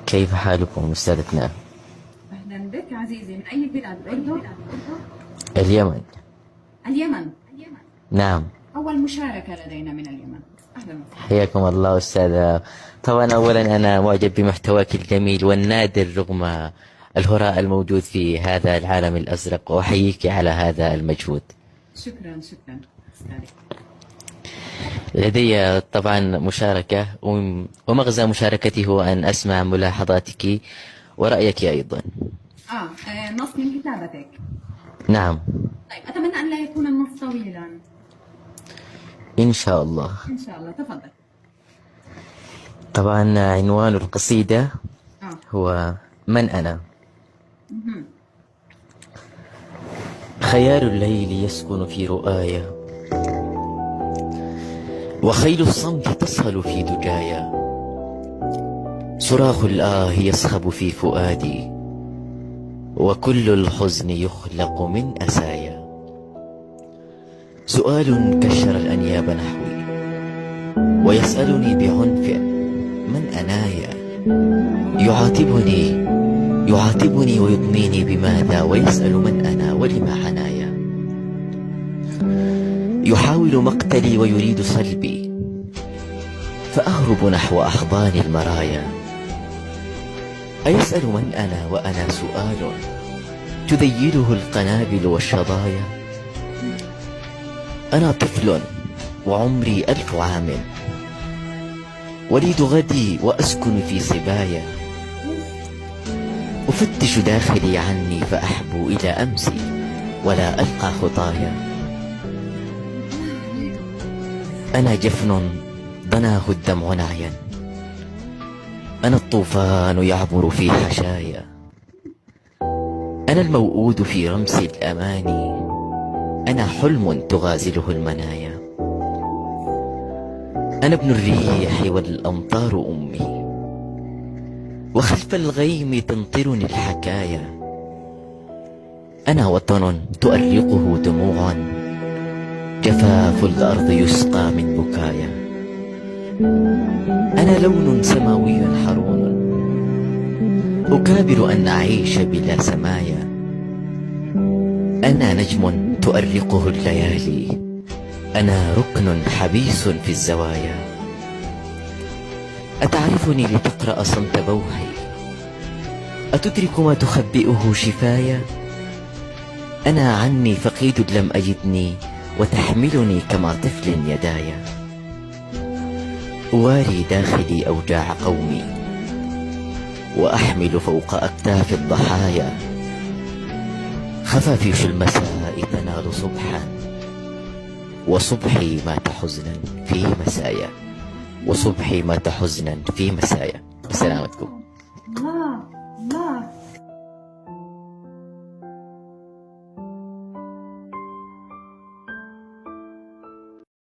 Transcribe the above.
كيف حالكم أستاذتنا؟ أهلا بك عزيزي، من أي بلاد أنت؟ اليمن. اليمن. نعم. أول مشاركة لدينا من اليمن. أهلا وسهلا. حياكم الله أستاذة. طبعا أولا أنا معجب بمحتواك الجميل والنادر رغم الهراء الموجود في هذا العالم الأزرق، وأحييك على هذا المجهود. شكرا شكرا أستاذي. لدي طبعا مشاركة، ومغزى مشاركتي هو أن أسمع ملاحظاتك ورأيك أيضا. نص من كتابتك. نعم. طيب، أتمنى أن لا يكون النص طويلا. إن شاء الله. إن شاء الله، تفضل. طبعا عنوان القصيدة هو من أنا. خيال الليل يسكن في رؤايا، وخيل الصمت تصهل في دجايا، صراخ الآه يصخب في فؤادي، وكل الحزن يخلق من أسايا. سؤال كشر الأنياب نحوي ويسألني بعنف من أنايا، يعاتبني ويضنيني بماذا، ويسأل من أنا ولما حنايا. يحاول مقتلي ويريد صلبي، فأهرب نحو أحضان المرايا. أيسأل من أنا وأنا سؤال تذيله القنابل والشظايا. أنا طفل وعمري 1000 عام، وليد غدي وأسكن في صبايا. أفتش داخلي عني فأحبو إلى أمسي ولا ألقى خطايا. أنا جفن ضناه الدمع نعيا، أنا الطوفان يعبر في حشايا، أنا الموؤود في رمس الأماني، أنا حلم تغازله المنايا. أنا ابن الريح والأمطار أمي، وخلف الغيم تمطرني الحكايا. أنا وطن تؤرقه دموع، جفاف الأرض يسقى من بكايا. أنا لون سماوي حرون، أكابر أن أعيش بلا سمايا. أنا نجم تؤرقه الليالي، أنا ركن حبيس في الزوايا. أتعرفني لتقرأ صمت بوحي، أتدرك ما تخبئه شفايا. أنا عني فقيد لم أجدني، وتحملني كما طفل يدايا. أواري داخلي أوجاع قومي، وأحمل فوق أكتاف الضحايا. خفافيش المساء تنال صبحا، وصبحي مات حزنا في مسايا، وصبحي مات حزنا في مسايا. بسلامتكم.